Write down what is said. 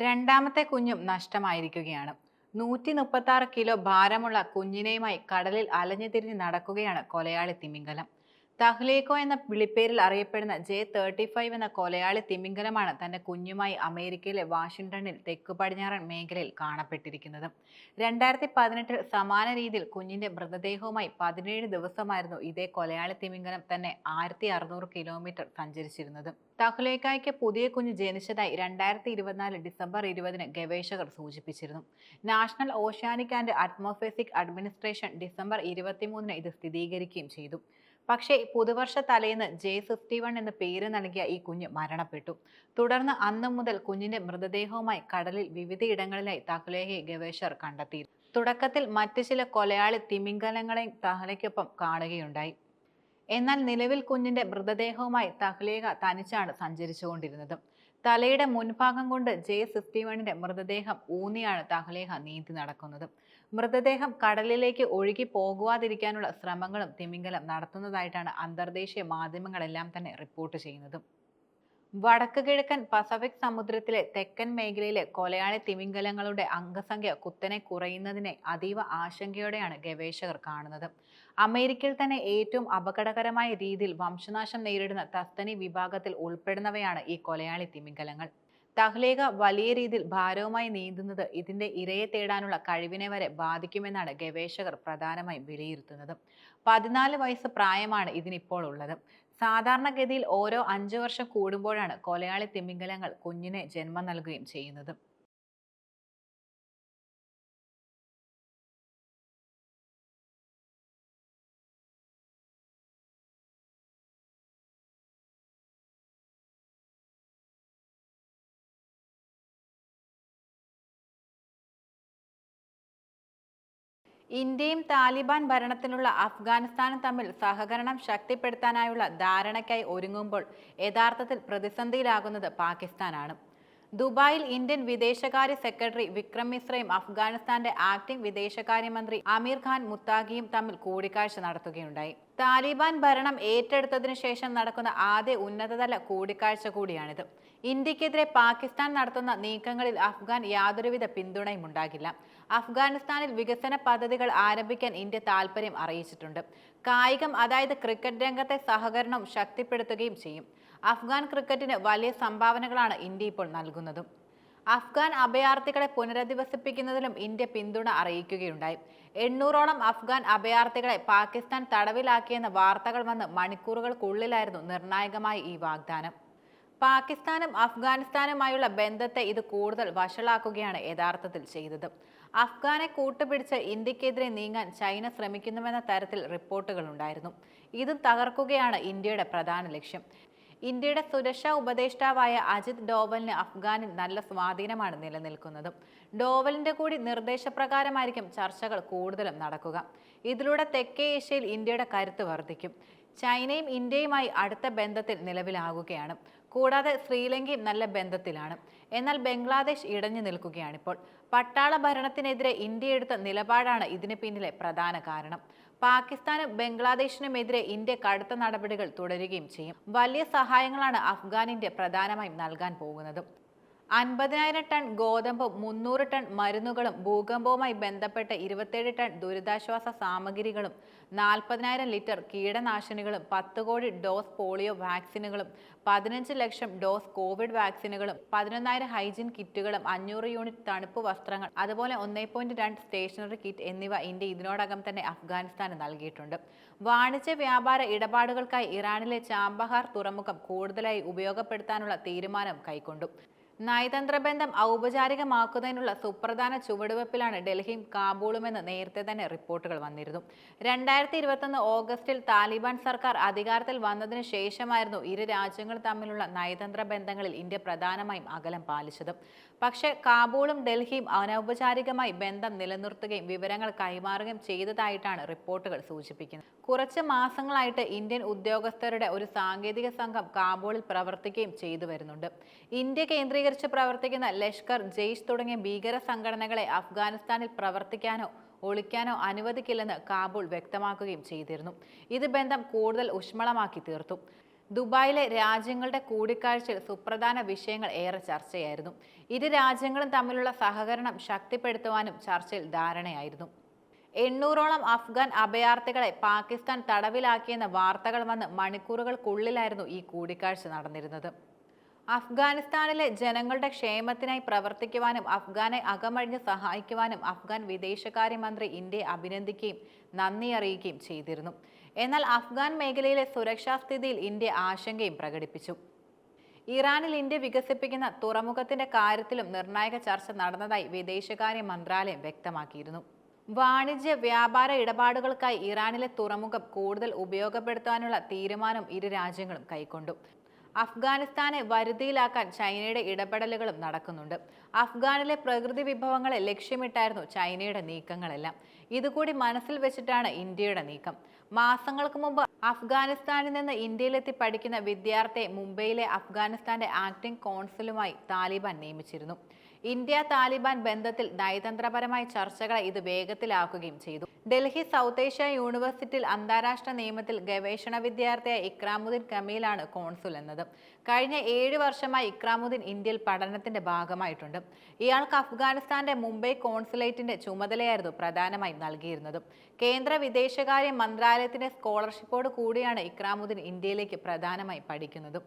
രണ്ടാമത്തെ കുഞ്ഞും നഷ്ടമായിരിക്കുകയാണ്. 136 കിലോ ഭാരമുള്ള കുഞ്ഞിനെയുമായി കടലിൽ അലഞ്ഞു തിരിഞ്ഞ് നടക്കുകയാണ് കൊലയാളി തിമിംഗലം. തഹ്ലേക്കോ എന്ന വിളിപ്പേരിൽ അറിയപ്പെടുന്ന J-35 എന്ന കൊലയാളി തിമിംഗലമാണ് തന്റെ കുഞ്ഞുമായി അമേരിക്കയിലെ വാഷിംഗ്ടണിൽ തെക്കു പടിഞ്ഞാറൻ മേഖലയിൽ കാണപ്പെട്ടിരിക്കുന്നത്. 2018 സമാന രീതിയിൽ കുഞ്ഞിന്റെ മൃതദേഹവുമായി 17 ദിവസമായിരുന്നു ഇതേ കൊലയാളി തിമിംഗലം തന്നെ 1600 കിലോമീറ്റർ സഞ്ചരിച്ചിരുന്നത്. തഹ്ലേക്കായ്ക്ക് പുതിയ കുഞ്ഞ് ജനിച്ചതായി 2024 ഡിസംബർ 20 ഗവേഷകർ സൂചിപ്പിച്ചിരുന്നു. National oceanic and atmospheric administration December 23 ഇത് സ്ഥിരീകരിക്കുകയും ചെയ്തു. പക്ഷേ പുതുവർഷ തലേന്ന് J-51 എന്ന് പേര് നൽകിയ ഈ കുഞ്ഞ് മരണപ്പെട്ടു. തുടർന്ന് അന്നു മുതൽ കുഞ്ഞിന്റെ മൃതദേഹവുമായി കടലിൽ വിവിധയിടങ്ങളിലായി തഹ്ലേയെ ഗവേഷകർ കണ്ടെത്തി. തുടക്കത്തിൽ മറ്റ് ചില കൊലയാളി തിമിംഗലങ്ങളെയും തഹ്ലേക്കൊപ്പം കാണുകയുണ്ടായി. എന്നാൽ നിലവിൽ കുഞ്ഞിന്റെ മൃതദേഹവുമായി തഹ്ലേക തനിച്ചാണ് സഞ്ചരിച്ചുകൊണ്ടിരുന്നത്. തലയുടെ മുൻഭാഗം കൊണ്ട് J-51 മൃതദേഹം ഊന്നിയാണ് തഹ്ലേക നീന്തി നടക്കുന്നത്. മൃതദേഹം കടലിലേക്ക് ഒഴുകി പോകുവാതിരിക്കാനുള്ള ശ്രമങ്ങളും തിമിംഗലം നടത്തുന്നതായിട്ടാണ് അന്തർദേശീയ മാധ്യമങ്ങളെല്ലാം തന്നെ റിപ്പോർട്ട് ചെയ്യുന്നത്. വടക്ക് കിഴക്കൻ പസഫിക് സമുദ്രത്തിലെ തെക്കൻ മേഖലയിലെ കൊലയാളി തിമിംഗലങ്ങളുടെ അംഗസംഖ്യ കുത്തനെ കുറയുന്നതിനെ അതീവ ആശങ്കയോടെയാണ് ഗവേഷകർ കാണുന്നത്. അമേരിക്കയിൽ തന്നെ ഏറ്റവും അപകടകരമായ രീതിയിൽ വംശനാശം നേരിടുന്ന തസ്തനി വിഭാഗത്തിൽ ഉൾപ്പെടുന്നവയാണ് ഈ കൊലയാളി തിമിംഗലങ്ങൾ. തഹ്ലേക വലിയ രീതിയിൽ ഭാരവുമായി നീന്തുന്നത് ഇതിന്റെ ഇരയെ തേടാനുള്ള കഴിവിനെ വരെ ബാധിക്കുമെന്നാണ് ഗവേഷകർ പ്രധാനമായും വിലയിരുത്തുന്നത്. 14 വയസ്സ് പ്രായമാണ് ഇതിനിപ്പോൾ ഉള്ളത്. സാധാരണഗതിയിൽ ഓരോ 5 വർഷം കൂടുമ്പോഴാണ് കൊലയാളി തിമിംഗലങ്ങൾ കുഞ്ഞിനെ ജന്മം നൽകുകയും ചെയ്യുന്നത്. ഇന്ത്യയും താലിബാൻ ഭരണത്തിലുള്ള അഫ്ഗാനിസ്ഥാനും തമ്മിൽ സഹകരണം ശക്തിപ്പെടുത്താനായുള്ള ധാരണയ്ക്കായി ഒരുങ്ങുമ്പോൾ യഥാർത്ഥത്തിൽ പ്രതിസന്ധിയിലാകുന്നത് പാകിസ്ഥാനാണ്. ദുബായിൽ ഇന്ത്യൻ വിദേശകാര്യ സെക്രട്ടറി വിക്രം മിശ്രയും അഫ്ഗാനിസ്ഥാന്റെ ആക്ടിംഗ് വിദേശകാര്യമന്ത്രി അമീർ ഖാൻ മുത്താഖിയും തമ്മിൽ കൂടിക്കാഴ്ച നടത്തുകയുണ്ടായി. താലിബാൻ ഭരണം ഏറ്റെടുത്തതിനു ശേഷം നടക്കുന്ന ആദ്യ ഉന്നതതല കൂടിക്കാഴ്ച കൂടിയാണിത്. ഇന്ത്യക്കെതിരെ പാകിസ്ഥാൻ നടത്തുന്ന നീക്കങ്ങളിൽ അഫ്ഗാൻ യാതൊരുവിധ പിന്തുണയും ഉണ്ടാകില്ല. അഫ്ഗാനിസ്ഥാനിൽ വികസന പദ്ധതികൾ ആരംഭിക്കാൻ ഇന്ത്യ താൽപര്യം അറിയിച്ചിട്ടുണ്ട്. കായികം, അതായത് ക്രിക്കറ്റ് രംഗത്തെ സഹകരണവും ശക്തിപ്പെടുത്തുകയും ചെയ്യും. അഫ്ഗാൻ ക്രിക്കറ്റിന് വലിയ സംഭാവനകളാണ് ഇന്ത്യ ഇപ്പോൾ നൽകുന്നതും. അഫ്ഗാൻ അഭയാർത്ഥികളെ പുനരധിവസിപ്പിക്കുന്നതിലും ഇന്ത്യ പിന്തുണ അറിയിക്കുകയുണ്ടായി. 800ഓളം അഫ്ഗാൻ അഭയാർത്ഥികളെ പാകിസ്ഥാൻ തടവിലാക്കിയെന്ന വാർത്തകൾ വന്ന് മണിക്കൂറുകൾക്കുള്ളിലായിരുന്നു നിർണായകമായ ഈ വാഗ്ദാനം. പാകിസ്ഥാനും അഫ്ഗാനിസ്ഥാനുമായുള്ള ബന്ധത്തെ ഇത് കൂടുതൽ വഷളാക്കുകയാണ് യഥാർത്ഥത്തിൽ ചെയ്തത്. അഫ്ഗാനെ കൂട്ടുപിടിച്ച് ഇന്ത്യക്കെതിരെ നീങ്ങാൻ ചൈന ശ്രമിക്കുന്നുവെന്ന തരത്തിൽ റിപ്പോർട്ടുകളുണ്ടായിരുന്നു. ഇതും തകർക്കുകയാണ് ഇന്ത്യയുടെ പ്രധാന ലക്ഷ്യം. ഇന്ത്യയുടെ സുരക്ഷാ ഉപദേഷ്ടാവായ അജിത് ഡോവലിന് അഫ്ഗാനിൽ നല്ല സ്വാധീനമാണ് നിലനിൽക്കുന്നത്. ഡോവലിന്റെ കൂടി നിർദ്ദേശപ്രകാരമായിരിക്കും ചർച്ചകൾ കൂടുതലും നടക്കുക. ഇതിലൂടെ തെക്കേ ഏഷ്യയിൽ ഇന്ത്യയുടെ കരുത്ത് വർദ്ധിക്കും. ചൈനയും ഇന്ത്യയുമായി അടുത്ത ബന്ധത്തിൽ നിലവിലാകുകയാണ്. കൂടാതെ ശ്രീലങ്കയും നല്ല ബന്ധത്തിലാണ്. എന്നാൽ ബംഗ്ലാദേശ് ഇടഞ്ഞു നിൽക്കുകയാണിപ്പോൾ. പട്ടാള ഭരണത്തിനെതിരെ ഇന്ത്യ എടുത്ത നിലപാടാണ് ഇതിന് പിന്നിലെ പ്രധാന കാരണം. പാകിസ്ഥാനും ബംഗ്ലാദേശിനുമെതിരെ ഇന്ത്യ കടുത്ത നടപടികൾ തുടരുകയും ചെയ്യും. വലിയ സഹായങ്ങളാണ് അഫ്ഗാൻ ഇന്ത്യ പ്രധാനമായും നൽകാൻ പോകുന്നത്. 50,000 ടൺ ഗോതമ്പും 300 ടൺ മരുന്നുകളും ഭൂകമ്പവുമായി ബന്ധപ്പെട്ട് 27 ടൺ ദുരിതാശ്വാസ സാമഗ്രികളും 40,000 ലിറ്റർ കീടനാശിനികളും 10 കോടി ഡോസ് പോളിയോ വാക്സിനുകളും 15 ലക്ഷം ഡോസ് കോവിഡ് വാക്സിനുകളും 11,000 ഹൈജീൻ കിറ്റുകളും 500 യൂണിറ്റ് തണുപ്പ് വസ്ത്രങ്ങൾ, അതുപോലെ 1.2 സ്റ്റേഷനറി കിറ്റ് എന്നിവ ഇന്ത്യ ഇതിനോടകം തന്നെ അഫ്ഗാനിസ്ഥാന് നൽകിയിട്ടുണ്ട്. വാണിജ്യ വ്യാപാര ഇടപാടുകൾക്കായി ഇറാനിലെ ചാബഹാർ തുറമുഖം കൂടുതലായി ഉപയോഗപ്പെടുത്താനുള്ള തീരുമാനം കൈക്കൊണ്ടു. നയതന്ത്ര ബന്ധം ഔപചാരികമാക്കുന്നതിനുള്ള സുപ്രധാന ചുവടുവെപ്പിലാണ് ഡൽഹിയും കാബൂളുമെന്ന് നേരത്തെ തന്നെ റിപ്പോർട്ടുകൾ വന്നിരുന്നു. 2021 ഓഗസ്റ്റിൽ താലിബാൻ സർക്കാർ അധികാരത്തിൽ വന്നതിന് ശേഷമായിരുന്നു ഇരു രാജ്യങ്ങൾ തമ്മിലുള്ള നയതന്ത്ര ബന്ധങ്ങളിൽ ഇന്ത്യ പ്രധാനമായും അകലം പാലിച്ചത്. പക്ഷേ കാബൂളും ഡൽഹിയും അനൗപചാരികമായി ബന്ധം നിലനിർത്തുകയും വിവരങ്ങൾ കൈമാറുകയും ചെയ്തതായിട്ടാണ് റിപ്പോർട്ടുകൾ സൂചിപ്പിക്കുന്നത്. കുറച്ച് മാസങ്ങളായിട്ട് ഇന്ത്യൻ ഉദ്യോഗസ്ഥരുടെ ഒരു സാങ്കേതിക സംഘം കാബൂളിൽ പ്രവർത്തിക്കുകയും ചെയ്തു വരുന്നുണ്ട്. ഇന്ത്യ കേന്ദ്രീകരിച്ച് പ്രവർത്തിക്കുന്ന ലഷ്കർ, ജെയ്ഷ് തുടങ്ങിയ ഭീകര സംഘടനകളെ അഫ്ഗാനിസ്ഥാനിൽ പ്രവർത്തിക്കാനോ ഒളിക്കാനോ അനുവദിക്കില്ലെന്ന് കാബൂൾ വ്യക്തമാക്കുകയും ചെയ്തിരുന്നു. ഇത് ബന്ധം കൂടുതൽ ഊഷ്മളമാക്കി തീർത്തു. ദുബായിലെ രാജ്യങ്ങളുടെ കൂടിക്കാഴ്ചയിൽ സുപ്രധാന വിഷയങ്ങൾ ഏറെ ചർച്ചയായിരുന്നു. ഇരു രാജ്യങ്ങളും തമ്മിലുള്ള സഹകരണം ശക്തിപ്പെടുത്തുവാനും ചർച്ചയിൽ ധാരണയായിരുന്നു. 800ഓളം അഫ്ഗാൻ അഭയാർത്ഥികളെ പാകിസ്ഥാൻ തടവിലാക്കിയെന്ന വാർത്തകൾ വന്ന് മണിക്കൂറുകൾക്കുള്ളിലായിരുന്നു ഈ കൂടിക്കാഴ്ച നടന്നിരുന്നത്. അഫ്ഗാനിസ്ഥാനിലെ ജനങ്ങളുടെ ക്ഷേമത്തിനായി പ്രവർത്തിക്കുവാനും അഫ്ഗാനെ അകമഴിഞ്ഞ് സഹായിക്കുവാനും അഫ്ഗാൻ വിദേശകാര്യമന്ത്രി ഇന്ത്യയെ അഭിനന്ദിക്കുകയും നന്ദി അറിയിക്കുകയും ചെയ്തിരുന്നു. എന്നാൽ അഫ്ഗാൻ മേഖലയിലെ സുരക്ഷാ സ്ഥിതിയിൽ ഇന്ത്യ ആശങ്കയും പ്രകടിപ്പിച്ചു. ഇറാനിൽ ഇന്ത്യ വികസിപ്പിക്കുന്ന തുറമുഖത്തിന്റെ കാര്യത്തിലും നിർണായക ചർച്ച നടന്നതായി വിദേശകാര്യ മന്ത്രാലയം വ്യക്തമാക്കിയിരുന്നു. വാണിജ്യ വ്യാപാര ഇടപാടുകൾക്കായി ഇറാനിലെ തുറമുഖം കൂടുതൽ ഉപയോഗപ്പെടുത്താനുള്ള തീരുമാനം ഇരു രാജ്യങ്ങളും കൈക്കൊണ്ടു. അഫ്ഗാനിസ്ഥാനെ വരുതിയിലാക്കാൻ ചൈനയുടെ ഇടപെടലുകളും നടക്കുന്നുണ്ട്. അഫ്ഗാനിലെ പ്രകൃതി വിഭവങ്ങളെ ലക്ഷ്യമിട്ടായിരുന്നു ചൈനയുടെ നീക്കങ്ങളെല്ലാം. ഇതുകൂടി മനസ്സിൽ വെച്ചിട്ടാണ് ഇന്ത്യയുടെ നീക്കം. മാസങ്ങൾക്ക് മുമ്പ് അഫ്ഗാനിസ്ഥാനിൽ നിന്ന് ഇന്ത്യയിലെത്തി പഠിക്കുന്ന വിദ്യാർത്ഥിയെ മുംബൈയിലെ അഫ്ഗാനിസ്ഥാന്റെ ആക്ടിംഗ് കോൺസുലുമായി താലിബാൻ നിയമിച്ചിരുന്നു. ഇന്ത്യ താലിബാൻ ബന്ധത്തിൽ നയതന്ത്രപരമായ ചർച്ചകളെ ഇത് വേഗത്തിലാക്കുകയും ചെയ്തു. ഡൽഹി സൗത്ത് ഏഷ്യ യൂണിവേഴ്സിറ്റിയിൽ അന്താരാഷ്ട്ര നിയമത്തിൽ ഗവേഷണ വിദ്യാർത്ഥിയായ ഇക്രാമുദ്ദീൻ കമീലാണ് കോൺസുൽ എന്നത്. കഴിഞ്ഞ 7 വർഷമായി ഇക്രാമുദ്ദീൻ ഇന്ത്യയിൽ പഠനത്തിന്റെ ഭാഗമായിട്ടുണ്ട്. ഇയാൾക്ക് അഫ്ഗാനിസ്ഥാന്റെ മുംബൈ കോൺസുലേറ്റിന്റെ ചുമതലയായിരുന്നു പ്രധാനമായും നൽകിയിരുന്നത്. കേന്ദ്ര വിദേശകാര്യ മന്ത്രാലയത്തിന്റെ സ്കോളർഷിപ്പോട് കൂടിയാണ് ഇക്രാമുദ്ദീൻ ഇന്ത്യയിലേക്ക് പ്രധാനമായി പഠിക്കുന്നത്.